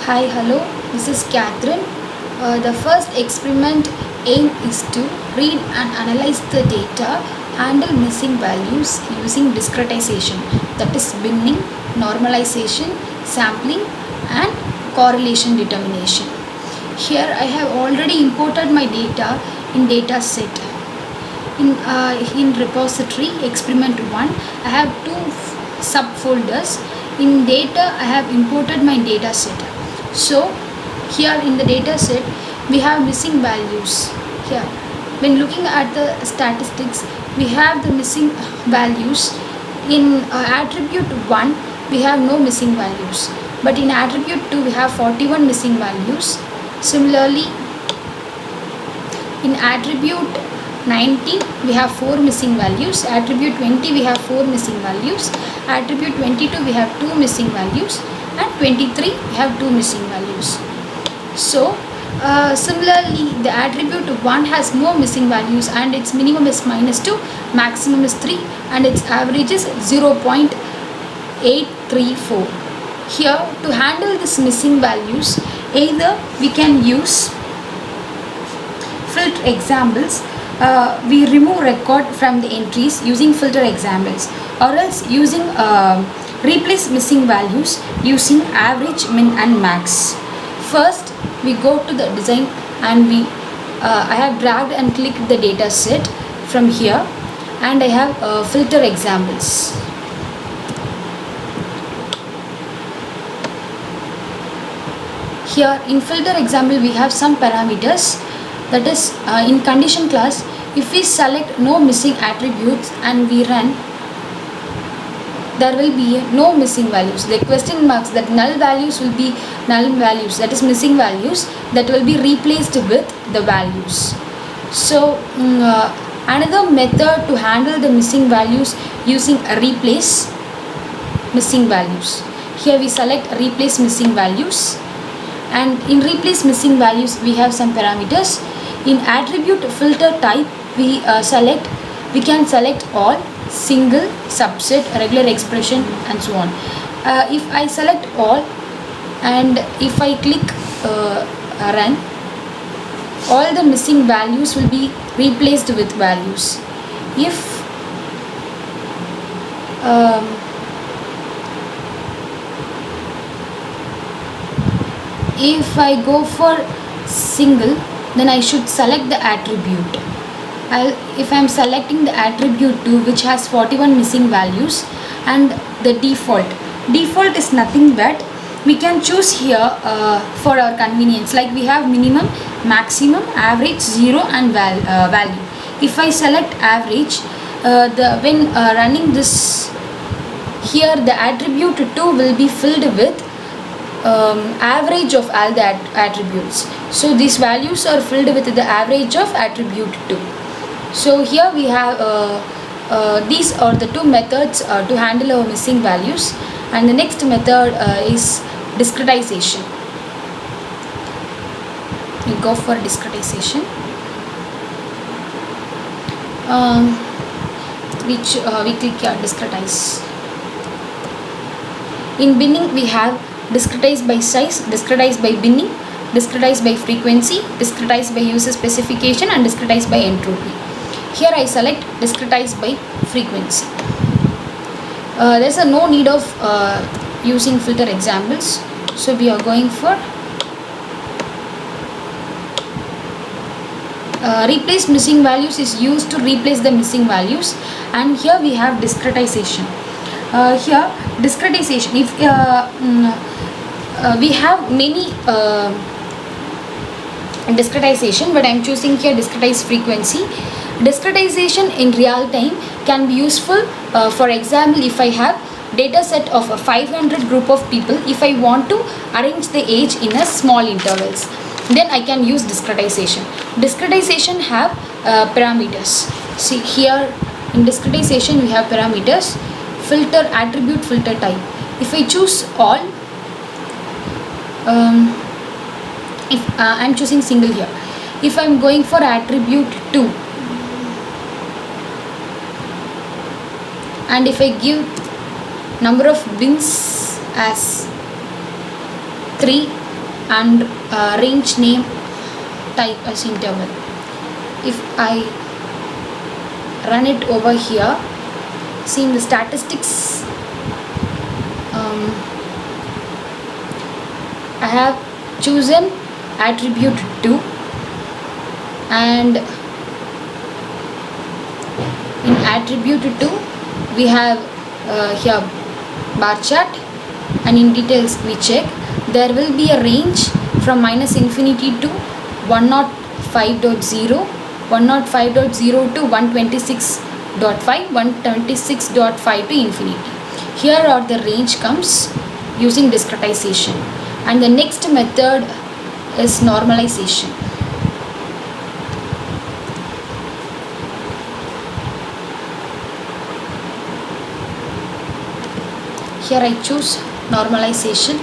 Hi, hello, this is Catherine. The first experiment aim is to read and analyze the data, handle missing values using discretization, that is binning, normalization, sampling, and correlation determination. Here I have already imported my data in dataset. In repository experiment 1, I have two subfolders. In data, I have imported my data set. So here in the data set we have missing values. Here when looking at the statistics, we have the missing values. In attribute 1 we have no missing values, but in attribute 2 we have 41 missing values. Similarly, in attribute 19 we have 4 missing values, attribute 20 we have 4 missing values, attribute 22 we have 2 missing values, and 23 we have 2 missing values. So similarly, the attribute 1 has no missing values and its minimum is -2, maximum is 3, and its average is 0.834. Here, to handle this missing values, either we can use filter examples, we remove record from the entries using filter examples, or else using replace missing values using average, min and max. First we go to the design and I have dragged and clicked the data set from here, and I have filter examples. Here in filter example we have some parameters, that is in condition class, if we select no missing attributes and we run, there will be no missing values. The question marks, that null values will be null values, that is missing values, that will be replaced with the values. So another method to handle the missing values using a replace missing values. Here we select replace missing values, and in replace missing values we have some parameters. In attribute filter type we can select all, single, subset, regular expression, and so on. If I select all and if I click run, all the missing values will be replaced with values. If I go for single, then I should select the attribute. If I am selecting the attribute 2 which has 41 missing values, and the default is nothing but we can choose here for our convenience, like we have minimum, maximum, average, 0, and value. If I select average, when running this, here the attribute 2 will be filled with average of all the attributes. So these values are filled with the average of attribute 2. So here we have these are the two methods to handle our missing values, and the next method is discretization. We go for discretization, which we click here discretize. In binning we have discretize by size, discretize by binning, discretize by frequency, discretize by user specification, and discretize by entropy. Here I select discretize by frequency. There is no need of using filter examples, so we are going for replace missing values is used to replace the missing values, and here we have discretization. Here discretization, if we have many discretization, but I am choosing here discretize frequency. Discretization in real time can be useful. For example, if I have data set of a 500 group of people, if I want to arrange the age in a small intervals, then I can use discretization. Discretization have parameters. See here in discretization we have parameters, filter, attribute, filter type. If I choose all, if I am choosing single here, if I am going for attribute 2, and if I give number of bins as 3, and range name type as interval. If I run it over here, see in the statistics, I have chosen attribute 2, and in attribute 2 we have here bar chart, and in details we check there will be a range from minus infinity to 105.0, 105.0 to 126.5, 126.5 to infinity. Here are the range comes using discretization, and the next method is normalization. Here I choose normalization.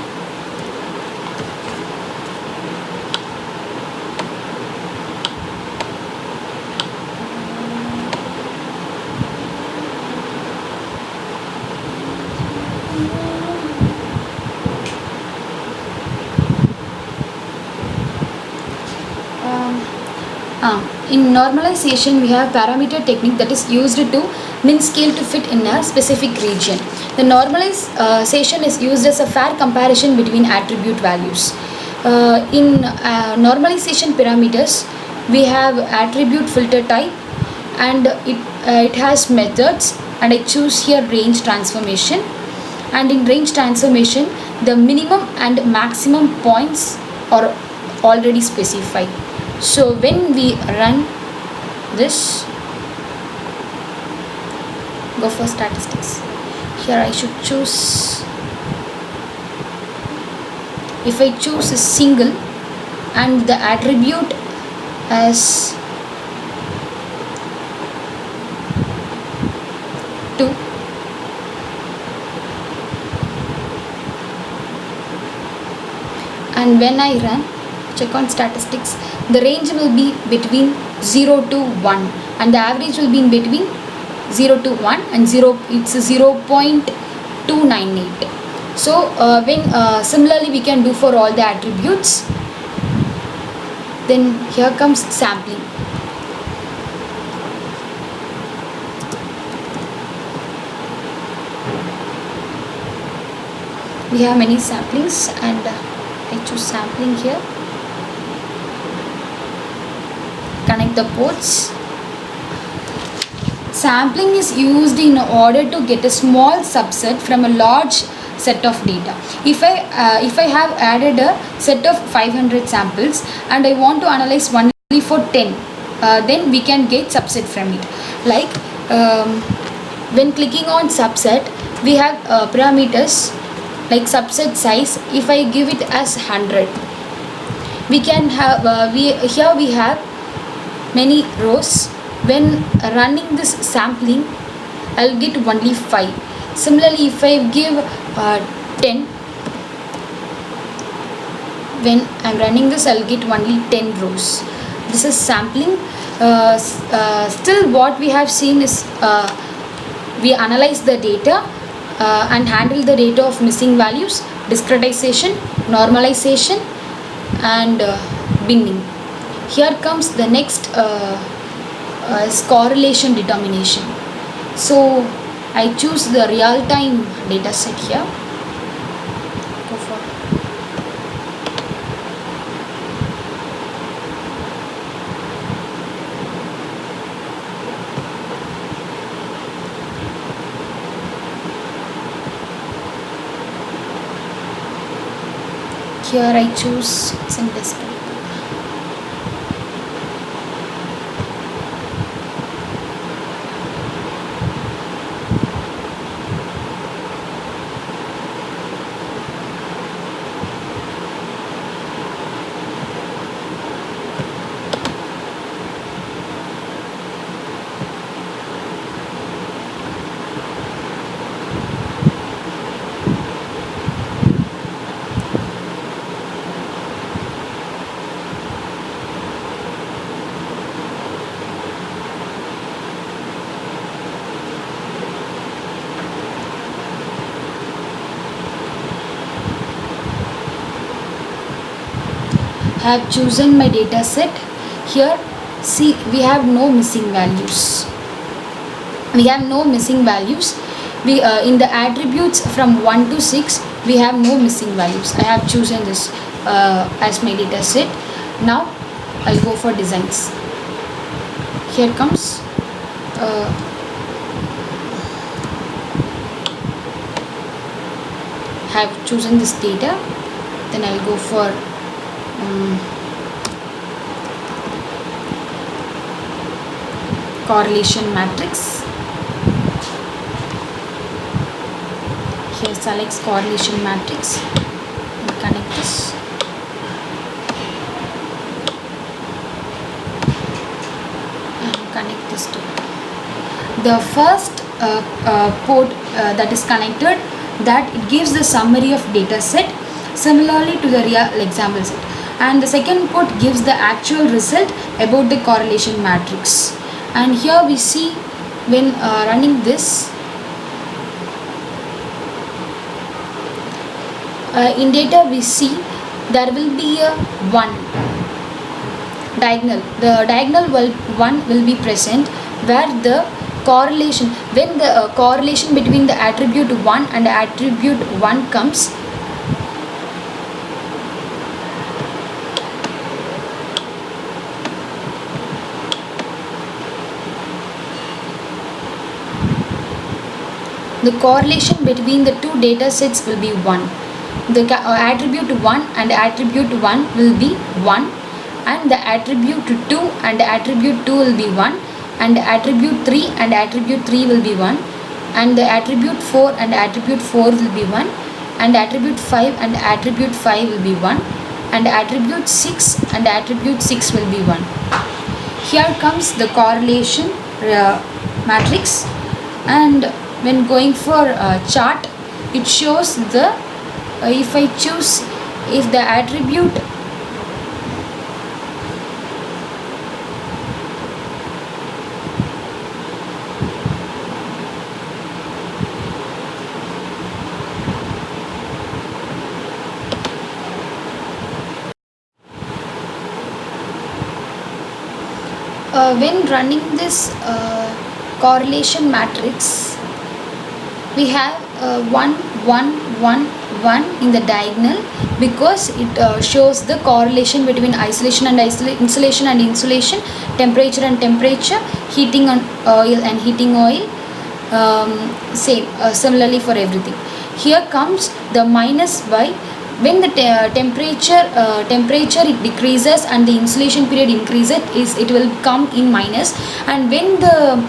In normalization we have parameter technique that is used to min scale to fit in a specific region. The normalization is used as a fair comparison between attribute values. In normalization parameters we have attribute filter type, and it has methods, and I choose here range transformation, and in range transformation the minimum and maximum points are already specified. So when we run this, go for statistics. Here I should choose, if I choose a single and the attribute as 2, and when I run, check on statistics, the range will be between 0 to 1, and the average will be in between 0 to 1, and 0 it's 0.298. So when similarly we can do for all the attributes. Then here comes sampling. We have many samplings, and I choose sampling here. Connect the ports. Sampling is used in order to get a small subset from a large set of data. If I have added a set of 500 samples and I want to analyze only for 10, then we can get subset from it. Like when clicking on subset, we have parameters like subset size. If I give it as 100, we can have here we have many rows. When running this sampling, I'll get only 5. Similarly, if I give 10, when I'm running this, I'll get only 10 rows. This is sampling. Still what we have seen is we analyze the data and handle the data of missing values, discretization, normalization, and binning. Here comes the next is correlation determination. So I choose the real-time data set here. Go for here I choose some display. I have chosen my data set. Here see, we have no missing values. We have no missing values. We in the attributes from 1 to 6 we have no missing values. I have chosen this as my data set. Now I'll go for designs. Here comes have chosen this data. Then I'll go for correlation matrix. Here selects correlation matrix and connect this. And connect this to the first port that is connected, that it gives the summary of data set similarly to the real example set, and the second port gives the actual result about the correlation matrix. And here we see when running this, in data we see there will be a 1 diagonal. The diagonal 1 will be present where the correlation, when the correlation between the attribute 1 and attribute 1 comes, the correlation between the two data sets will be 1. The attribute 1 and attribute 1 will be 1, and the attribute 2 and attribute 2 will be 1, and attribute 3 and attribute 3 will be 1, and the attribute 4 and attribute 4 will be 1, and attribute 5 and attribute 5 will be 1, and attribute 6 and attribute 6 will be 1. Here comes the correlation matrix, and when going for chart, it shows the if I choose, if the attribute when running this correlation matrix, we have 1 1 1 1 in the diagonal, because it shows the correlation between isolation and insulation and insulation, temperature and temperature, heating on oil and heating oil, same similarly for everything. Here comes the minus by when the temperature it decreases and the insulation period increases, it will come in minus. And when the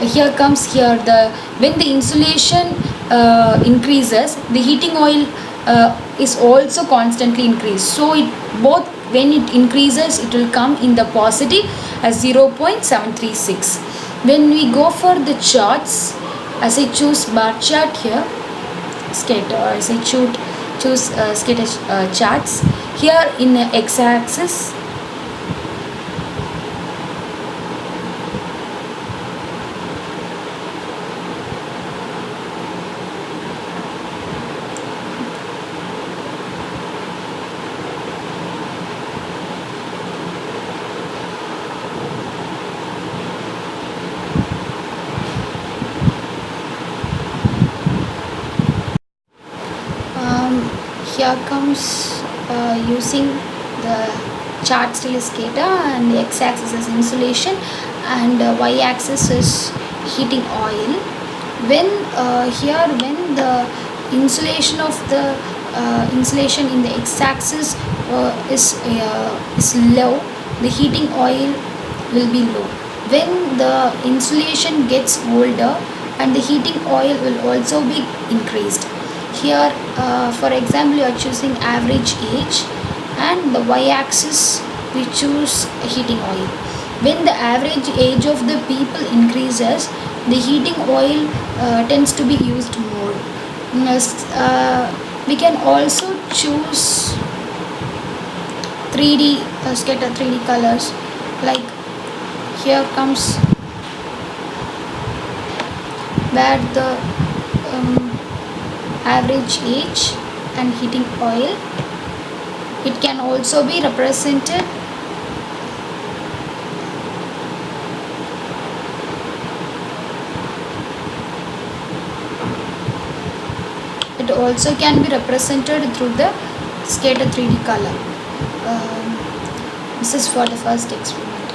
here comes here the when the insulation increases, the heating oil is also constantly increased. So it both, when it increases, it will come in the positive as 0.736. When we go for the charts, as I choose bar chart here, scatter, as I choose scatter charts here in x-axis, here comes using the chart style scatter, and the x-axis is insulation and y-axis is heating oil. When here when the insulation of the insulation in the x-axis is low, the heating oil will be low. When the insulation gets older, and the heating oil will also be increased. Here for example, you are choosing average age, and the y-axis we choose heating oil. When the average age of the people increases, the heating oil tends to be used more. We can also choose 3D scatter 3D colors, like here comes where the average age and heating oil, It can also be represented through the scatter 3D color. This is for the first experiment.